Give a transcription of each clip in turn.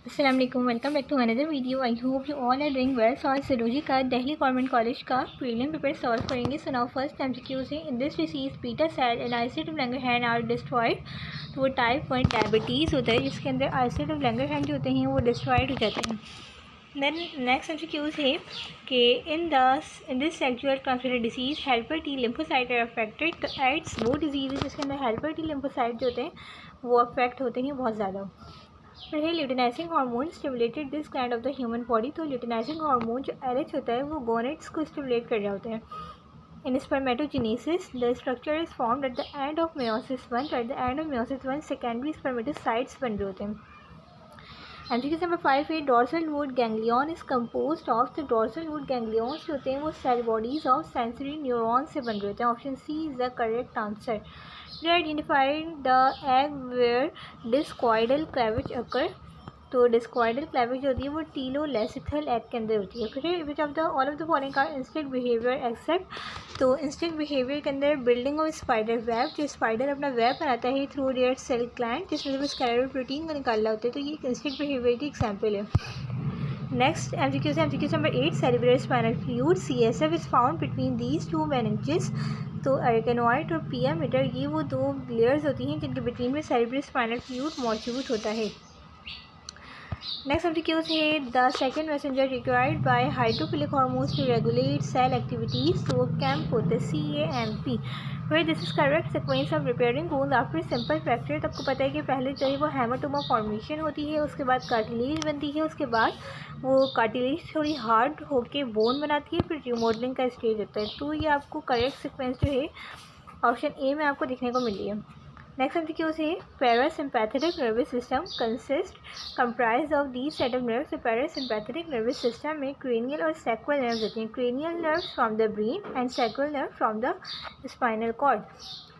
अस्सलामुअलैकुम, welcome back to another video. I hope you all are doing well. So आज सरोजी का Delhi government college का प्रीलिम पेपर सॉल्व करेंगे। सो नाउ फर्स्ट एमसीक्यूज है। In this disease beta cell and isolate of Langerhans are destroyed. तो वो type 1 diabetes होता है जिसके अंदर आइसोलेट ऑफ लैंगरहैंस जो होते हैं वो डिस्ट्रॉयड हो जाते हैं। देन नेक्स्ट एमसीक्यूज है कि in this sexual transmitted disease helper T lymphocyte are affected. तो एड्स वो डिजीज़ है जिसके अंदर हेल्पर टी लिम्फोसाइट जो होते हैं वो अफेक्ट होते हैं बहुत ज़्यादा। फिर है luteinizing hormone stimulated this kind of the human body. तो ल्यूटिनाइजिंग हार्मोन जो एलएच होता है वो गोनेट्स को स्टिमुलेट कर रहे होते हैं। In spermatogenesis the structure is formed at the end of meiosis 1। At the end of meiosis 1 secondary spermatocytes बन रहे होते हैं। एमसीक्यू नंबर 5 है dorsal wood ganglion is compose of. The dorsal wood ganglions जो होते हैं वो cell bodies of sensory neurons से बन रहे होते हैं। Option C is the correct answer. They identified the egg where discoidal cleavage occur। तो डिस्कॉइडल क्लेवेज जो होती है वो टीलोलेसिथल एग के अंदर होती है। फिर which of the all of the following का इंस्टिंक्ट बिहेवियर एक्सेप्ट। तो इंस्टिंक्ट बिहेवियर के अंदर बिल्डिंग ऑफ स्पाइडर वेब, जो स्पाइडर अपना वेब बनाता है थ्रू देयर सेल ग्लैंड जिसमें वो स्केलेटल प्रोटीन को निकालना होता है। तो ये एक इंस्टिंक्ट बिहेवियर की एग्जाम्पल है। नेक्स्ट एमसीक्यू से MCQ number 8 cerebral spinal fluid CSF is found between these two meninges. तो अरेकेनॉइड और पिया मीटर ये वो दो लेयर्स होती हैं जिनके बिटवीन में सेरिब्रल स्पाइनल फ्लूइड मौजूद होता है। नेक्स्ट एमसीक्यू है the second messenger required by hydrophilic hormones to regulate cell activities. तो कैम्प होता है CAMP। फिर this is correct sequence of repairing bones after simple fracture. तो आपको पता है कि पहले जो है वो हेमाटोमा फॉर्मेशन होती है, उसके बाद कार्टिलेज बनती है, उसके बाद वो कार्टिलेज थोड़ी हार्ड होके बोन बनाती है, फिर रिमॉडलिंग का स्टेज होता है। तो ये आपको करेक्ट सीक्वेंस जो है ऑप्शन ए में आपको देखने को मिली है। नेक्स्ट एमसीक्यू है parasympathetic nervous system comprise of the set of nerves. Parasympathetic nervous system में क्रेनियल और सैक्रल नर्व्स होती हैं। Cranial nerves from the brain and sacral nerve from the spinal cord.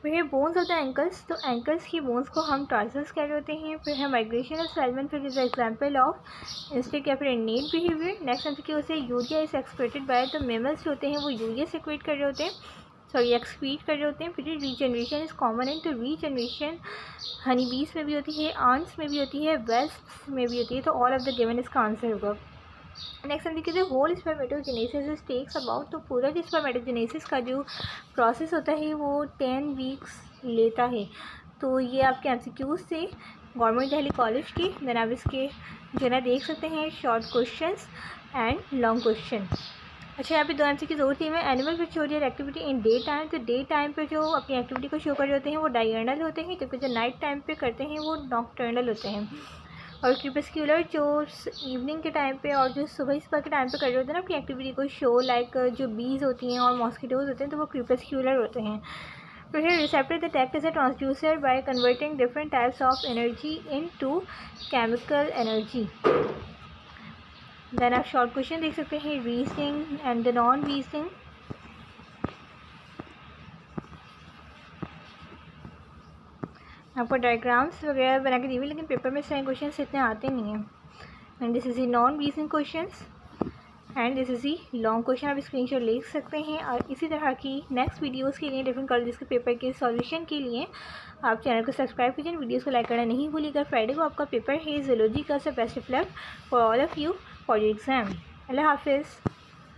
फिर है बोन्स ऑफ द एंकल्स। तो ankles की bones को हम टार्सल्स कह रहे होते हैं। फिर है माइग्रेशन ऑफ सेलमन। फिर इज एग्जाम्पल ऑफ इंस्टिंक्ट या फिर इनेट बिहेवियर। नेक्स्ट एमसीक्यू से यूरिया इज एक्सक्रीटेड बाय। तो मेमल्स जो होते हैं वो यूरिया सेक्रेट कर रहे होते हैं, सॉरी एक्सक्रीट कर रहे होते हैं। फिर रीजनरेशन इज कॉमन है। तो रीजनरेशन हनी बीज में भी होती है, आंट्स में भी होती है, वेस्प्स में भी होती है। तो ऑल ऑफ द गिवन इसका आंसर होगा। नेक्स्ट हम देखिए होल स्पर्मेटोजेनेसिस टेक्स अबाउट। तो पूरा जो स्पर्मेटोजेनेसिस का जो प्रोसेस होता है वो 10 वीक्स लेता है। तो ये आपके एमसीक्यूज से गवर्नमेंट दिल्ली कॉलेज की। देन आप इसके जो ना देख सकते हैं short questions and long question. अच्छा, यहाँ पे दो एमसीक्यूज और थी में animal which show their activity in day time. तो डे टाइम पे जो अपनी एक्टिविटी को शो कर रहे होते हैं वो डायर्नल होते हैं, जबकि जो नाइट टाइम पे करते हैं वो नॉकटर्नल होते हैं। और क्रिपस्क्यूलर जो इवनिंग के टाइम पे और जो सुबह के टाइम पे कर रहे होते हैं ना अपनी एक्टिविटी को शो, लाइक जो बीज होती हैं और मॉस्किटोज होते हैं, तो वो क्रिपस्क्यूलर होते हैं। फिर है receptor the tact is a transducer by converting different types of energy into chemical energy. Then आप शॉर्ट क्वेश्चन देख सकते हैं reasoning and the non reasoning. आपको डायग्राम्स वगैरह बना के दी हुई, लेकिन पेपर में सारे क्वेश्चन इतने आते नहीं हैं। And this is the non reasoning questions and this is the long question. आप स्क्रीनशॉट ले सकते हैं। और इसी तरह की नेक्स्ट वीडियोस के लिए डिफरेंट कॉलेजेस के पेपर के सॉल्यूशन के लिए आप चैनल को सब्सक्राइब कीजिए, वीडियोस को लाइक करना नहीं भूलिएगा। फ्राइडे को आपका पेपर है जूलॉजी का। So best of luck for all of you for your exam. अल्लाह हाफिज़।